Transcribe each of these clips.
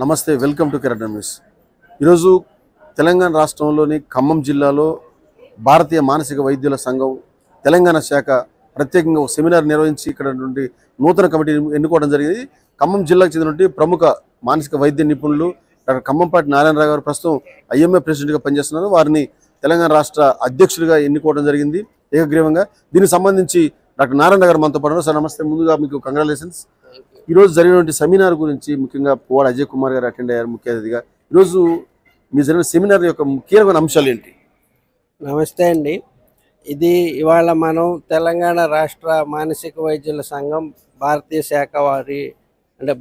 నమస్తే, welcome to కెరటన్ news. ఈరోజు తెలంగాణ రాష్ట్రంలోని ఖమ్మం జిల్లాలో భారతీయ మానసిక వైద్యుల సంఘం తెలంగాణ శాఖ ప్రత్యేకంగా ఒక సెమినార్ నిర్వహించి ఇక్కడ నుండి నూతన కమిటీ ఎన్నుకోవడం జరిగింది. ఖమ్మం జిల్లాకు చెందిన ప్రముఖ మానసిక వైద్య నిపుణులు డాక్టర్ ఖమ్మంపాటి నారాయణరావు గారు ప్రస్తుతం ఐఎంఏ ప్రెసిడెంట్గా పనిచేస్తున్నారు. వారిని తెలంగాణ రాష్ట్ర అధ్యక్షుడిగా ఎన్నుకోవడం జరిగింది ఏకగ్రీవంగా. దీనికి సంబంధించి డాక్టర్ నారాయణ గారు మనతో పాటు. సార్ నమస్తే, ముందుగా మీకు కంగ్రాచులేషన్స్. ఈరోజు జరిగినటువంటి సెమినార్ గురించి ముఖ్యంగా పువ్వాడ అజయ్ కుమార్ గారు అటెండ్ అయ్యారు ముఖ్య అతిథిగా. ఈరోజు మీ జరిగిన సెమినార్ యొక్క కీలకమైన అంశాలు ఏంటి? నమస్తే అండి. ఇది ఇవాళ మనం తెలంగాణ రాష్ట్ర మానసిక వైద్యుల సంఘం భారతీయ శాఖ వారి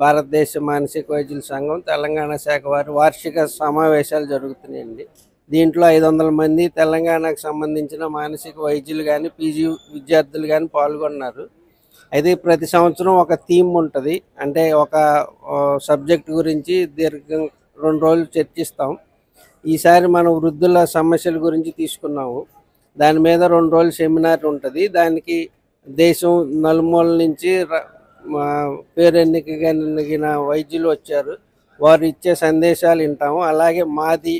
భారతదేశ మానసిక వైద్యుల సంఘం తెలంగాణ శాఖ వారి వార్షిక సమావేశాలు జరుగుతున్నాయండి. దీంట్లో 500 మంది తెలంగాణకు సంబంధించిన మానసిక వైద్యులు కానీ పీజీ విద్యార్థులు కానీ పాల్గొన్నారు. అయితే ప్రతి సంవత్సరం ఒక థీమ్ ఉంటుంది. అంటే ఒక సబ్జెక్ట్ గురించి దీర్ఘంగా 2 రోజులు చర్చిస్తాం. ఈసారి మనం వృద్ధుల సమస్యల గురించి తీసుకున్నాము. దాని మీద 2 రోజులు సెమినార్ ఉంటుంది. దానికి దేశం నలుమూల నుంచి పేరెన్నికగిన వైద్యులు వచ్చారు. వారు ఇచ్చే సందేశాలు వింటాము. అలాగే మాది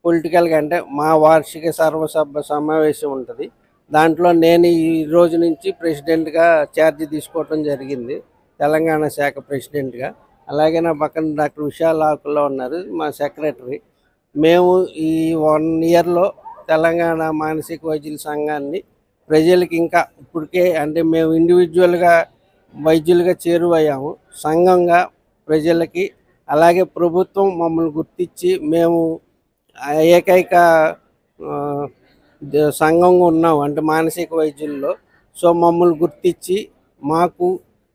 పొలిటికల్గా అంటే మా వార్షిక సర్వసభ సమావేశం ఉంటుంది. దాంట్లో నేను ఈ రోజు నుంచి ప్రెసిడెంట్గా ఛార్జీ తీసుకోవటం జరిగింది, తెలంగాణ శాఖ ప్రెసిడెంట్గా. అలాగే నా పక్కన డాక్టర్ విశాల్ ఆకుల్లో ఉన్నారు, మా సెక్రటరీ. మేము ఈ 1 ఇయర్లో తెలంగాణ మానసిక వైద్యుల సంఘాన్ని ప్రజలకి ఇంకా ఇప్పటికే అంటే మేము ఇండివిజువల్గా వైద్యులుగా చేరువయ్యాము. సంఘంగా ప్రజలకి అలాగే ప్రభుత్వం మమ్మల్ని గుర్తించి మేము ఏకైక సంఘంగా ఉన్నాం అంటే మానసిక వైద్యుల్లో. సో మమ్మల్ని గుర్తించి మాకు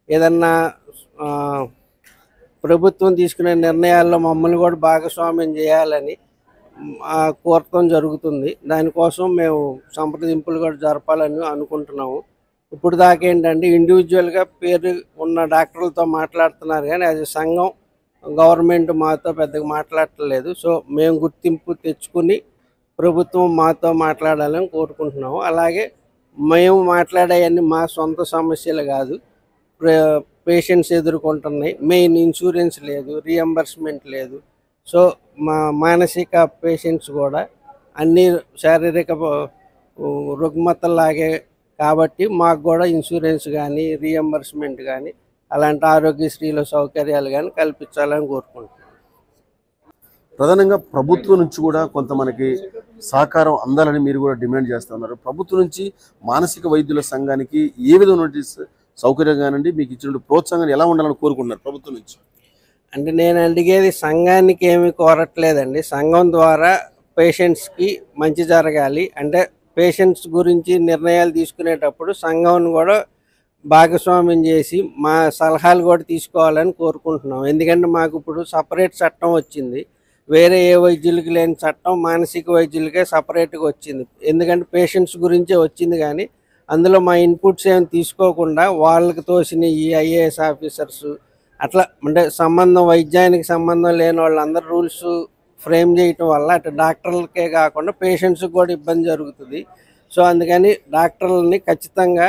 ఏదన్నా ప్రభుత్వం తీసుకునే నిర్ణయాల్లో మమ్మల్ని కూడా భాగస్వామ్యం చేయాలని కోరటం జరుగుతుంది. దానికోసం మేము సంప్రదింపులు కూడా జరపాలని అనుకుంటున్నాము. ఇప్పుడు దాకా ఏంటంటే ఇండివిజువల్గా పేరు ఉన్న డాక్టర్లతో మాట్లాడుతున్నారు, కానీ అది సంఘం గవర్నమెంట్ మాతో పెద్దగా మాట్లాడట్లేదు. సో మేము గుర్తింపు తెచ్చుకుని ప్రభుత్వం మాతో మాట్లాడాలని కోరుకుంటున్నాము. అలాగే మేము మాట్లాడేవన్నీ మా సొంత సమస్యలు కాదు, పేషెంట్స్ ఎదుర్కొంటున్నాయి. మెయిన్ ఇన్సూరెన్స్ లేదు, రీఎంబర్స్మెంట్ లేదు. సో మా మానసిక పేషెంట్స్ కూడా అన్ని శారీరక రుగ్మతలాగే కాబట్టి మాకు కూడా ఇన్సూరెన్స్ కానీ రీఎంబర్స్మెంట్ కానీ అలాంటి ఆరోగ్యశ్రీల సౌకర్యాలు కానీ కల్పించాలని కోరుకుంటున్నాం. ప్రధానంగా ప్రభుత్వం నుంచి కూడా కొంత మనకి సహకారం అందాలని మీరు కూడా డిమాండ్ చేస్తూ ఉన్నారు. ప్రభుత్వం నుంచి మానసిక వైద్యుల సంఘానికి ఏ విధమైన సౌకర్యం కానండి మీకు ఇచ్చిన ప్రోత్సాహం ఎలా ఉండాలని కోరుకుంటున్నారు ప్రభుత్వం నుంచి? అంటే నేను అడిగేది సంఘానికి ఏమీ కోరట్లేదండి. సంఘం ద్వారా పేషెంట్స్కి మంచి జరగాలి అంటే పేషెంట్స్ గురించి నిర్ణయాలు తీసుకునేటప్పుడు సంఘం కూడా భాగస్వామ్యం చేసి మా సలహాలు కూడా తీసుకోవాలని కోరుకుంటున్నాం. ఎందుకంటే మాకు ఇప్పుడు సపరేట్ చట్టం వచ్చింది. వేరే ఏ వైద్యులకి లేని చట్టం మానసిక వైద్యులకే సపరేట్గా వచ్చింది. ఎందుకంటే పేషెంట్స్ గురించే వచ్చింది, కానీ అందులో మా ఇన్పుట్స్ ఏమి తీసుకోకుండా వాళ్ళకి తోసిన ఈ ఐఏఎస్ ఆఫీసర్స్ అట్లా అంటే వైద్యానికి సంబంధం లేని వాళ్ళందరూ రూల్స్ ఫ్రేమ్ చేయటం వల్ల అటు డాక్టర్లకే కాకుండా పేషెంట్స్కి కూడా ఇబ్బంది జరుగుతుంది. సో అందుకని డాక్టర్లని ఖచ్చితంగా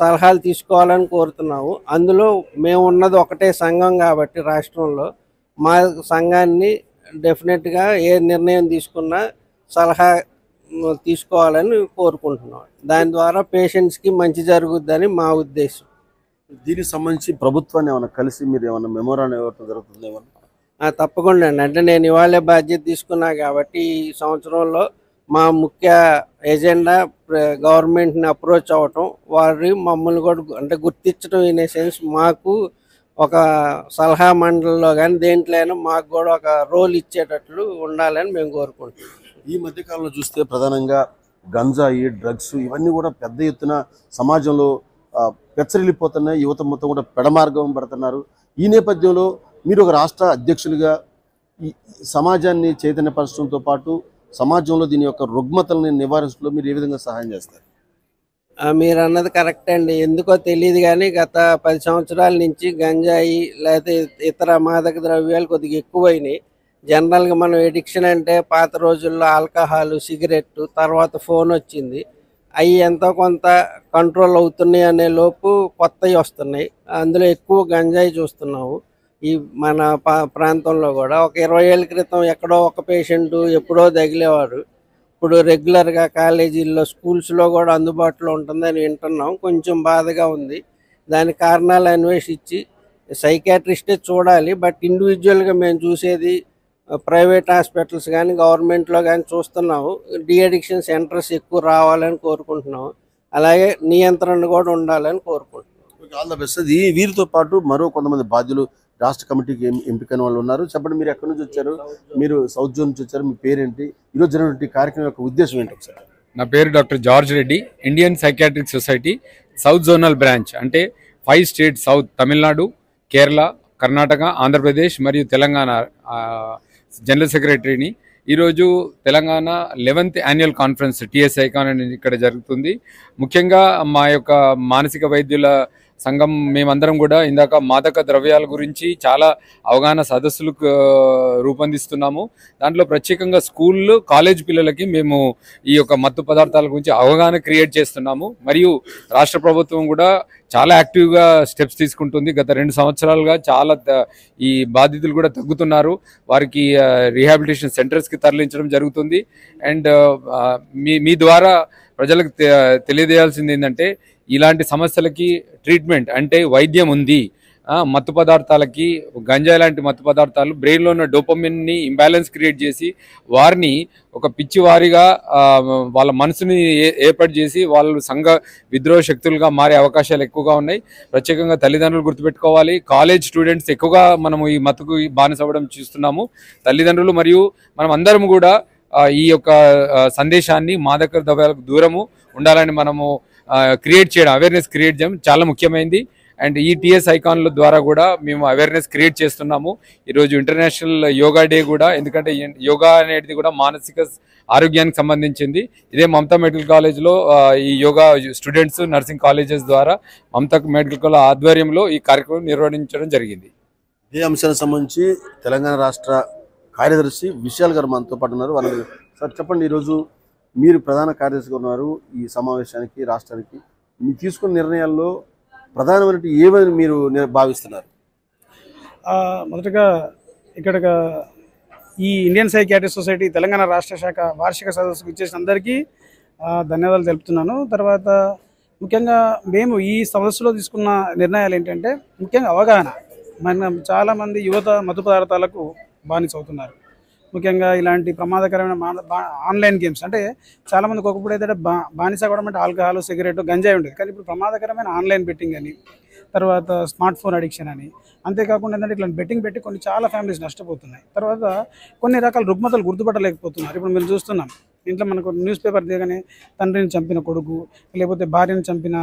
సలహాలు తీసుకోవాలని కోరుతున్నాము. అందులో మేము ఉన్నది ఒకటే సంఘం కాబట్టి రాష్ట్రంలో మా సంఘాన్ని డెఫినెట్గా ఏ నిర్ణయం తీసుకున్నా సలహా తీసుకోవాలని కోరుకుంటున్నాం. దాని ద్వారా పేషెంట్స్కి మంచి జరుగుద్దని మా ఉద్దేశం. దీనికి సంబంధించి ప్రభుత్వాన్ని ఏమైనా కలిసి మీరు ఏమైనా మెమోరాండం ఇవ్వడం జరుగుతుందేమో? తప్పకుండా అండి. అంటే నేను ఇవాళే బాధ్యత తీసుకున్నా కాబట్టి ఈ సంవత్సరంలో మా ముఖ్య ఎజెండా గవర్నమెంట్ని అప్రోచ్ అవ్వటం, వారి మమ్మల్ని కూడా అంటే గుర్తించడం. ఇన్ ఏ సెన్స్ మాకు ఒక సలహా మండలిలో కానీ దేంట్లోనైనా మాకు కూడా ఒక రోల్ ఇచ్చేటట్లు ఉండాలని మేము కోరుకుంటున్నాం. ఈ మధ్యకాలంలో చూస్తే ప్రధానంగా గంజాయి, డ్రగ్స్ ఇవన్నీ కూడా పెద్ద ఎత్తున సమాజంలో పెచ్చరిల్లిపోతున్నాయి. యువత మొత్తం కూడా పెడమార్గం పడుతున్నారు. ఈ నేపథ్యంలో మీరు ఒక రాష్ట్ర అధ్యక్షులుగా ఈ సమాజాన్ని చైతన్యపరచడంతో పాటు సమాజంలో దీని యొక్క రుగ్మతల్ని నివారించడంలో మీరు ఏ విధంగా సహాయం చేస్తారు? మీరు అన్నది కరెక్ట్ అండి. ఎందుకో తెలియదు కానీ గత 10 సంవత్సరాల నుంచి గంజాయి లేకపోతే ఇతర మాదక ద్రవ్యాలు కొద్దిగా ఎక్కువైనాయి. జనరల్గా మనం ఎడిక్షన్ అంటే పాత రోజుల్లో ఆల్కహాల్, సిగరెట్, తర్వాత ఫోన్ వచ్చింది. అవి ఎంతో కొంత కంట్రోల్ అవుతున్నాయి అనే లోపు కొత్తవి వస్తున్నాయి. అందులో ఎక్కువ గంజాయి చూస్తున్నాము. ఈ మన ప్రాంతంలో కూడా ఒక 20 ఏళ్ళ క్రితం ఎక్కడో ఒక పేషెంట్ ఎప్పుడో తగిలేవారు. ఇప్పుడు రెగ్యులర్గా కాలేజీల్లో, స్కూల్స్లో కూడా అందుబాటులో ఉంటుందని వింటున్నాం. కొంచెం బాధగా ఉంది. దానికి కారణాలు అన్వేషించి సైకాట్రిస్టే చూడాలి. బట్ ఇండివిజువల్గా మేము చూసేది ప్రైవేట్ హాస్పిటల్స్ కానీ గవర్నమెంట్లో కానీ చూస్తున్నాము. డీఅడిక్షన్ సెంటర్స్ ఎక్కువ రావాలని కోరుకుంటున్నాము. అలాగే నియంత్రణ కూడా ఉండాలని కోరుకుంటున్నాం. All the best. వీరితో పాటు మరో కొంతమంది బాధ్యులు రాష్ట్ర కమిటీకి ఎంపికైన వాళ్ళు ఉన్నారు. చెప్పండి, మీరు ఎక్కడి నుంచి వచ్చారు? మీరు సౌత్ జోన్ నుంచి వచ్చారు. మీ పేరేంటి? ఈరోజు జరిగినటువంటి కార్యక్రమం యొక్క ఉద్దేశం ఏంటి ఒకసారి? నా పేరు doctor George Reddy, Indian psychiatric society south zonal branch. అంటే 5 స్టేట్స్, సౌత్ తమిళనాడు, కేరళ, కర్ణాటక, ఆంధ్రప్రదేశ్ మరియు తెలంగాణ జనరల్ సెక్రటరీని. ఈరోజు Telangana 11th annual conference TS icon అనేది ఇక్కడ జరుగుతుంది. ముఖ్యంగా మా యొక్క మానసిక వైద్యుల సంఘం మేమందరం కూడా ఇందాక మాదక ద్రవ్యాల గురించి చాలా అవగాహన సదస్సులు రూపొందిస్తున్నాము. దాంట్లో ప్రత్యేకంగా స్కూళ్ళు, కాలేజ్ పిల్లలకి మేము ఈ యొక్క మత్తు పదార్థాల గురించి అవగాహన క్రియేట్ చేస్తున్నాము. మరియు రాష్ట్ర ప్రభుత్వం కూడా చాలా యాక్టివ్గా స్టెప్స్ తీసుకుంటుంది. గత 2 సంవత్సరాలుగా చాలా ఈ బాధితులు కూడా తగ్గుతున్నారు. వారికి రీహాబిలిటేషన్ సెంటర్స్కి తరలించడం జరుగుతుంది. అండ్ మీ ద్వారా ప్రజలకు తెలియజేయాల్సింది ఏంటంటే, ఇలాంటి సమస్యలకి ట్రీట్మెంట్ అంటే వైద్యం ఉంది. మత్తు పదార్థాలకి, గంజాయి లాంటి మత్తు పదార్థాలు బ్రెయిన్లో ఉన్న డోపమిన్ని ఇంబ్యాలెన్స్ క్రియేట్ చేసి వారిని ఒక పిచ్చివారిగా వాళ్ళ మనసుని ఏర్పాటు చేసి వాళ్ళు సంఘ విద్రోహ శక్తులుగా మారే అవకాశాలు ఎక్కువగా ఉన్నాయి. ప్రత్యేకంగా తల్లిదండ్రులు గుర్తుపెట్టుకోవాలి. కాలేజ్ స్టూడెంట్స్ ఎక్కువగా మనము ఈ మత్తుకు బానిసవ్వడం చూస్తున్నాము. తల్లిదండ్రులు మరియు మనం అందరం కూడా ఈ యొక్క సందేశాన్ని మాదక ద్రవ్యాలకు దూరము ఉండాలని మనము క్రియేట్ చేయడం, అవేర్నెస్ క్రియేట్ చేయడం చాలా ముఖ్యమైనది. అండ్ ఈ టిఎస్ ఐకాన్ల ద్వారా కూడా మేము అవేర్నెస్ క్రియేట్ చేస్తున్నాము. ఈరోజు ఇంటర్నేషనల్ యోగా డే కూడా, ఎందుకంటే యోగా అనేది కూడా మానసిక ఆరోగ్యానికి సంబంధించింది. ఇదే మమతా మెడికల్ కాలేజ్లో ఈ యోగా స్టూడెంట్స్, నర్సింగ్ కాలేజెస్ ద్వారా మమతా మెడికల్ కాలేజ్ ఆధ్వర్యంలో ఈ కార్యక్రమం నిర్వహించడం జరిగింది. ఇదే అంశానికి సంబంధించి తెలంగాణ రాష్ట్ర కార్యదర్శి విశాల్ గారు మనతో పాటు ఉన్నారు. వాళ్ళు సార్ చెప్పండి, ఈరోజు మీరు ప్రధాన కార్యదర్శిగా ఉన్నారు ఈ సమావేశానికి, రాష్ట్రానికి. మీరు తీసుకున్న నిర్ణయాల్లో ప్రధానమైన ఏమని మీరు భావిస్తున్నారు? మొదటగా ఇక్కడ ఈ ఇండియన్ సైకాట్రిక్ సొసైటీ తెలంగాణ రాష్ట్ర శాఖ వార్షిక సదస్సుకు ఇచ్చేసిన అందరికీ ధన్యవాదాలు తెలుపుతున్నాను. తర్వాత ముఖ్యంగా మేము ఈ సదస్సులో తీసుకున్న నిర్ణయాలు ఏంటంటే, ముఖ్యంగా అవగాహన. చాలామంది యువత మత్తు పదార్థాలకు బానిస అవుతున్నారు. ముఖ్యంగా ఇలాంటి ప్రమాదకరమైన ఆన్లైన్ గేమ్స్, అంటే చాలామందికి ఒకప్పుడు అయితే బానిస అవ్వడం అంటే ఆల్కహాల్, సిగరెట్, గంజాయి ఉండేది. కానీ ఇప్పుడు ప్రమాదకరమైన ఆన్లైన్ బెట్టింగ్ అని, తర్వాత స్మార్ట్ ఫోన్ అడిక్షన్ అని, అంతేకాకుండా ఏంటంటే ఇట్లా బెట్టింగ్ పెట్టి కొన్ని చాలా ఫ్యామిలీస్ నష్టపోతున్నాయి. తర్వాత కొన్ని రకాల రుగ్మతలు గుర్తుపట్టలేకపోతున్నారు. ఇప్పుడు మేము చూస్తున్నాం, ఇంట్లో మనకు న్యూస్ పేపర్ దిగనే తండ్రిని చంపిన కొడుకు, లేకపోతే భార్యను చంపిన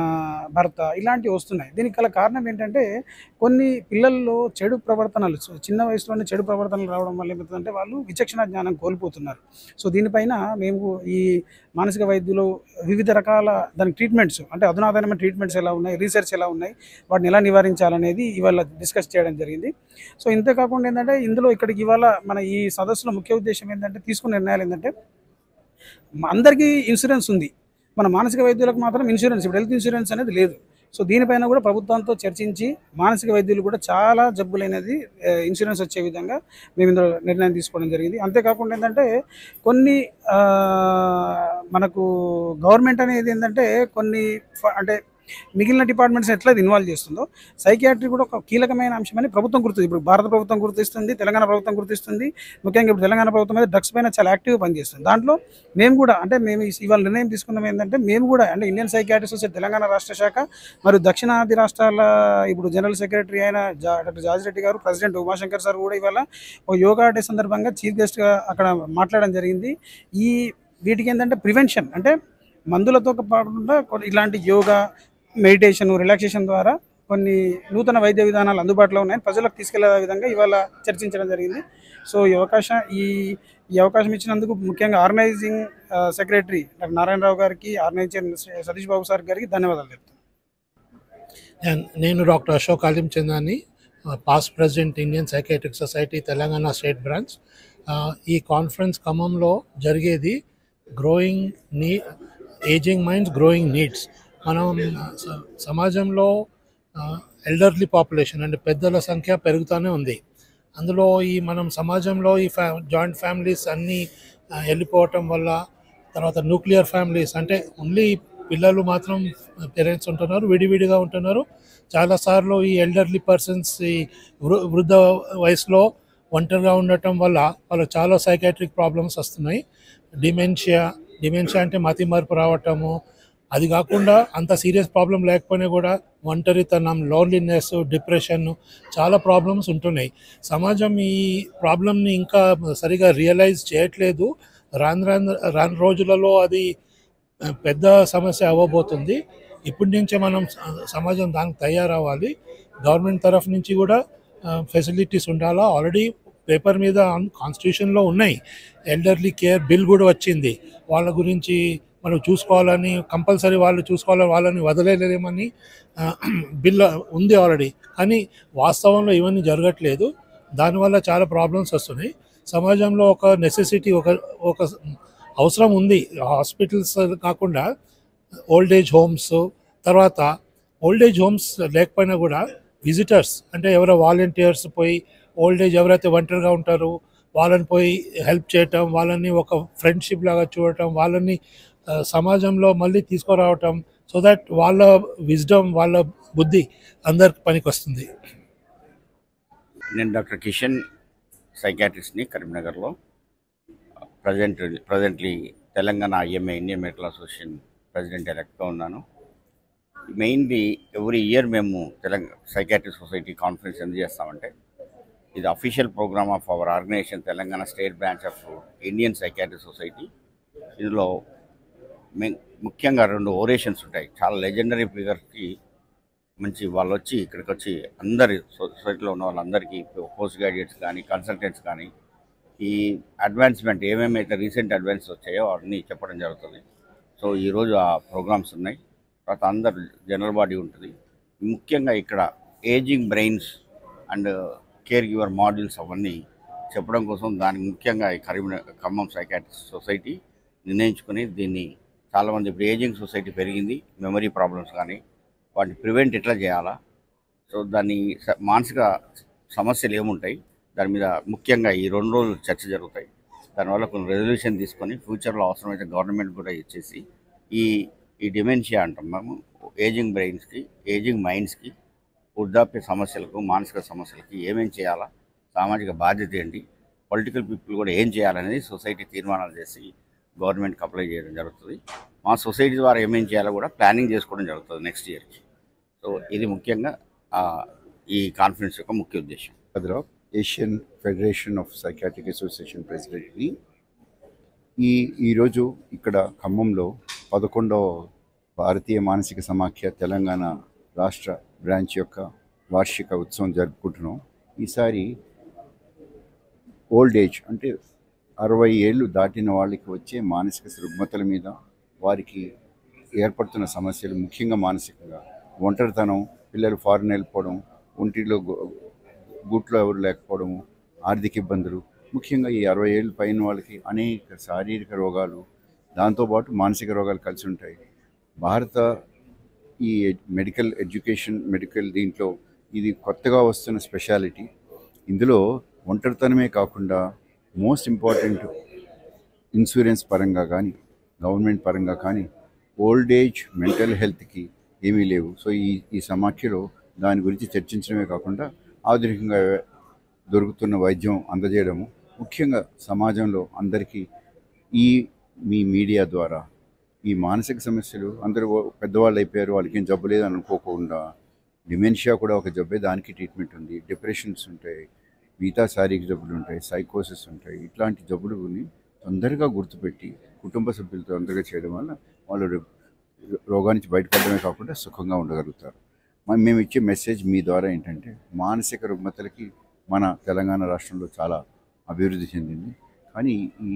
భర్త, ఇలాంటివి వస్తున్నాయి. దీనికి గల కారణం ఏంటంటే, కొన్ని పిల్లల్లో చెడు ప్రవర్తనలు, చిన్న వయసులోనే చెడు ప్రవర్తనలు రావడం వల్ల ఏమవుతుందంటే వాళ్ళు విచక్షణ జ్ఞానం కోల్పోతున్నారు. సో దీనిపైన మేము ఈ మానసిక వైద్యులు వివిధ రకాల దానికి ట్రీట్మెంట్స్, అంటే అధునాతనమైన ట్రీట్మెంట్స్ ఎలా ఉన్నాయి, రీసెర్చ్ ఎలా ఉన్నాయి, వాటిని ఎలా నివారించాలనేది ఇవాళ డిస్కస్ చేయడం జరిగింది. సో ఇంతేకాకుండా ఏంటంటే, ఇందులో ఇక్కడికి ఇవాళ మన ఈ సదస్సులో ముఖ్య ఉద్దేశం ఏంటంటే, తీసుకున్న నిర్ణయాలు ఏంటంటే, అందరికీ ఇన్సూరెన్స్ ఉంది, మన మానసిక వైద్యులకు మాత్రం ఇన్సూరెన్స్, ఇప్పుడు హెల్త్ ఇన్సూరెన్స్ అనేది లేదు. సో దీనిపైన కూడా ప్రభుత్వంతో చర్చించి మానసిక వైద్యులు కూడా చాలా జబ్బులైనది ఇన్సూరెన్స్ వచ్చే విధంగా మేము ఇందులో నిర్ణయం తీసుకోవడం జరిగింది. అంతేకాకుండా ఏంటంటే, కొన్ని మనకు గవర్నమెంట్ అనేది ఏంటంటే కొన్ని అంటే మిగిలిన డిపార్ట్మెంట్స్ ఎట్లా ఇన్వాల్వ్ చేస్తుందో, సైకియాట్రీ కూడా ఒక కీలకమైన అంశమని ప్రభుత్వం గుర్తిస్తుంది. ఇప్పుడు భారత ప్రభుత్వం గుర్తిస్తుంది, తెలంగాణ ప్రభుత్వం గుర్తిస్తుంది. ముఖ్యంగా ఇప్పుడు తెలంగాణ ప్రభుత్వం మీద డ్రగ్స్ పైన చాలా యాక్టివ్గా పనిచేస్తుంది. దాంట్లో మేము కూడా, అంటే మేము ఇవాళ నిర్ణయం తీసుకున్నాం ఏంటంటే, మేము కూడా అంటే ఇండియన్ సైకియాట్రిక్ సొసైటీ తెలంగాణ రాష్ట్ర శాఖ మరియు దక్షిణాది రాష్ట్రాల ఇప్పుడు జనరల్ సెక్రటరీ అయిన డాక్టర్ జార్జ్ రెడ్డి గారు, ప్రెసిడెంట్ ఉమాశంకర్ సార్ కూడా ఇవాళ ఒక యోగా డే సందర్భంగా చీఫ్ గెస్ట్గా అక్కడ మాట్లాడడం జరిగింది. వీటికి ఏంటంటే ప్రివెన్షన్, అంటే మందులతో కాకుండా ఇలాంటి యోగా, మెడిటేషన్, రిలాక్సేషన్ ద్వారా కొన్ని నూతన వైద్య విధానాలు అందుబాటులో ఉన్నాయని ప్రజలకు తీసుకెళ్లే విధంగా ఇవాళ చర్చించడం జరిగింది. సో ఈ అవకాశం ఇచ్చినందుకు ముఖ్యంగా ఆర్గనైజింగ్ సెక్రటరీ డాక్టర్ నారాయణరావు గారికి, ఆర్గనైజర్ సతీష్ బాబు సార్ గారికి ధన్యవాదాలు చెప్తాను. నేను doctor Ashok Alimchandani, past president Indian psychiatric society Telangana state branch. ఈ కాన్ఫరెన్స్ ఖమ్మంలో జరిగేది ఏజింగ్ మైండ్స్ గ్రోయింగ్ నీడ్స్. మనం సమాజంలో ఎల్డర్లీ పాపులేషన్ అంటే పెద్దల సంఖ్య పెరుగుతూనే ఉంది. అందులో ఈ మనం సమాజంలో ఈ జాయింట్ ఫ్యామిలీస్ అన్నీ వెళ్ళిపోవటం వల్ల, తర్వాత న్యూక్లియర్ ఫ్యామిలీస్ అంటే ఓన్లీ పిల్లలు మాత్రం పేరెంట్స్ ఉంటున్నారు, విడివిడిగా ఉంటున్నారు. చాలాసార్లు ఈ ఎల్డర్లీ పర్సన్స్ ఈ వృద్ధ వయసులో ఒంటరిగా ఉండటం వల్ల వాళ్ళకి చాలా సైకాట్రిక్ ప్రాబ్లమ్స్ వస్తున్నాయి. డిమెన్షియా అంటే మతి మార్పు రావటము, అది కాకుండా అంత సీరియస్ ప్రాబ్లం లేకపోయినా కూడా ఒంటరితనం, లోన్లీనెస్, డిప్రెషన్ చాలా ప్రాబ్లమ్స్ ఉంటున్నాయి. సమాజం ఈ ప్రాబ్లమ్ని ఇంకా సరిగా రియలైజ్ చేయట్లేదు. రాను రోజులలో అది పెద్ద సమస్య అవ్వబోతుంది. ఇప్పటి నుంచే మనం సమాజం దానికి తయారవ్వాలి. గవర్నమెంట్ తరఫు నుంచి కూడా ఫెసిలిటీస్ ఉండాలా. ఆల్రెడీ పేపర్ మీద కాన్స్టిట్యూషన్లో ఉన్నాయి. ఎల్డర్లీ కేర్ బిల్ కూడా వచ్చింది. వాళ్ళ గురించి మనం చూసుకోవాలని, కంపల్సరీ వాళ్ళు చూసుకోవాలని, వాళ్ళని వదిలేలేమని బిల్ ఉంది ఆల్రెడీ. కానీ వాస్తవంలో ఇవన్నీ జరగట్లేదు. దానివల్ల చాలా ప్రాబ్లమ్స్ వస్తున్నాయి. సమాజంలో ఒక నెసెసిటీ, ఒక అవసరం ఉంది. హాస్పిటల్స్ కాకుండా ఓల్డ్ ఏజ్ హోమ్స్, తర్వాత ఓల్డ్ ఏజ్ హోమ్స్ లేకపోయినా కూడా విజిటర్స్ అంటే ఎవరో వాలంటీర్స్ పోయి ఓల్డ్ ఏజ్ ఎవరైతే ఒంటరిగా ఉంటారో వాళ్ళని పోయి హెల్ప్ చేయటం, వాళ్ళని ఒక ఫ్రెండ్షిప్ లాగా చూడటం, వాళ్ళని సమాజంలో మళ్ళీ తీసుకురావటం, సో దట్ వాళ్ళ విజ్డమ్, వాళ్ళ బుద్ధి అందరికి పనికి వస్తుంది. నేను డాక్టర్ కిషన్, సైకాట్రిస్ట్ని, కరీంనగర్లో. Presently Telangana IMA Indian medical association president ఎలక్ట్గా ఉన్నాను. మెయిన్లీ ఎవ్రీ ఇయర్ మేము సైకాట్రీ సొసైటీ కాన్ఫరెన్స్ ఎందుకు చేస్తామంటే, ఇది official programme of our organization, Telangana state branch of Indian psychiatry society. ఇందులో ముఖ్యంగా 2 ఓరేషన్స్ ఉంటాయి. చాలా లెజెండరీ ఫిగర్స్కి మంచి వాళ్ళు వచ్చి ఇక్కడికి వచ్చి అందరి సొసైటీలో ఉన్న వాళ్ళందరికీ పోస్ట్ గ్రాడ్యుయేట్స్ కానీ, కన్సల్టెంట్స్ కానీ, ఈ అడ్వాన్స్మెంట్ ఏమేమైతే రీసెంట్ అడ్వాన్స్ వచ్చాయో అవన్నీ చెప్పడం జరుగుతుంది. సో ఈరోజు ఆ ప్రోగ్రామ్స్ ఉన్నాయి. తర్వాత అందరు జనరల్ బాడీ ఉంటుంది. ముఖ్యంగా ఇక్కడ ageing brains and care giver modules అవన్నీ చెప్పడం కోసం దానికి ముఖ్యంగా ఈ ఖమ్మం సైకాట్రిస్ట్ సొసైటీ నిర్ణయించుకుని దీన్ని చాలామంది, ఇప్పుడు ఏజింగ్ సొసైటీ పెరిగింది, మెమరీ ప్రాబ్లమ్స్ కానీ వాటిని ప్రివెంట్ ఎట్లా చేయాలా, సో దాన్ని మానసిక సమస్యలు ఏముంటాయి దాని మీద ముఖ్యంగా ఈ 2 రోజులు చర్చ జరుగుతాయి. దానివల్ల కొన్ని రెజల్యూషన్ తీసుకొని ఫ్యూచర్లో అవసరమైతే గవర్నమెంట్ కూడా ఇచ్చేసి ఈ డిమెన్షియా అంటాం మేము, ఏజింగ్ బ్రెయిన్స్కి, ఏజింగ్ మైండ్స్కి, వృద్ధాప్య సమస్యలకు, మానసిక సమస్యలకి ఏమేం చేయాలా, సామాజిక బాధ్యత ఏంటి, పొలిటికల్ పీపుల్ కూడా ఏం చేయాలనేది సొసైటీ తీర్మానాలు చేసి గవర్నమెంట్కి అప్లై చేయడం జరుగుతుంది. మా సొసైటీ ద్వారా ఏమేం చేయాలో కూడా ప్లానింగ్ చేసుకోవడం జరుగుతుంది నెక్స్ట్ ఇయర్కి. సో ఇది ముఖ్యంగా ఈ కాన్ఫరెన్స్ యొక్క ముఖ్య ఉద్దేశం. Asian federation of psychiatric association ప్రెసిడెంట్ని. ఈరోజు ఇక్కడ ఖమ్మంలో 11వ భారతీయ మానసిక సమాఖ్య తెలంగాణ రాష్ట్ర బ్రాంచ్ యొక్క వార్షిక ఉత్సవం జరుపుకుంటున్నాం. ఈసారి ఓల్డ్ ఏజ్ అంటే 60 ఏళ్ళు దాటిన వాళ్ళకి వచ్చే మానసిక రుగ్మతల మీద, వారికి ఏర్పడుతున్న సమస్యలు, ముఖ్యంగా మానసికంగా ఒంటరితనం, పిల్లలు ఫారిన్ వెళ్ళిపోవడం, ఒంటిలో గూట్లో ఎవరు లేకపోవడము, ఆర్థిక ఇబ్బందులు, ముఖ్యంగా ఈ 60 ఏళ్ళు పైన వాళ్ళకి అనేక శారీరక రోగాలు, దాంతోపాటు మానసిక రోగాలు కలిసి ఉంటాయి. భారత ఈ మెడికల్ దీంట్లో ఇది కొత్తగా వస్తున్న స్పెషాలిటీ. ఇందులో ఒంటరితనమే కాకుండా మోస్ట్ ఇంపార్టెంట్ ఇన్సూరెన్స్ పరంగా కానీ, గవర్నమెంట్ పరంగా కానీ ఓల్డ్ ఏజ్ మెంటల్ హెల్త్కి ఏమీ లేవు. సో ఈ సమాఖ్యలో దాని గురించి చర్చించడమే కాకుండా ఆధునికంగా దొరుకుతున్న వైద్యం అందజేయడము, ముఖ్యంగా సమాజంలో అందరికీ మీ మీడియా ద్వారా ఈ మానసిక సమస్యలు, అందరూ పెద్దవాళ్ళు అయిపోయారు, వాళ్ళకి ఏం జబ్బు లేదని అనుకోకుండా, డిమెన్షియా కూడా ఒక జబ్బే, దానికి ట్రీట్మెంట్ ఉంది, డిప్రెషన్స్ ఉంటాయి, మిగతా శారీరక జబ్బులు ఉంటాయి, సైకోసిస్ ఉంటాయి. ఇట్లాంటి జబ్బులని తొందరగా గుర్తుపెట్టి కుటుంబ సభ్యులతో తొందరగా చేయడం వల్ల వాళ్ళు రోగానికి నుంచి బయటపడడమే కాకుండా సుఖంగా ఉండగలుగుతారు. మేము ఇచ్చే మెసేజ్ మీ ద్వారా ఏంటంటే, మానసిక రుగ్మతలకి మన తెలంగాణ రాష్ట్రంలో చాలా అభివృద్ధి చెందింది. కానీ ఈ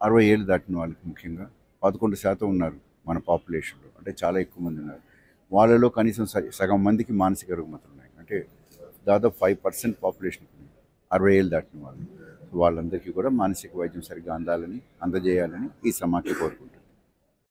60 ఏళ్ళు దాటిన వాళ్ళకి ముఖ్యంగా 11% ఉన్నారు మన పాపులేషన్లో, అంటే చాలా ఎక్కువ మంది ఉన్నారు. వాళ్ళలో కనీసం సగం మందికి మానసిక రుగ్మతలు ఉన్నాయి. అంటే దాదాపు 5% పాపులేషన్ 60 ఏళ్ళు దాటిన వాళ్ళు. వాళ్ళందరికీ కూడా మానసిక వైద్యం సరిగ్గా అందజేయాలని ఈ సమాఖ్య కోరుకుంటుంది.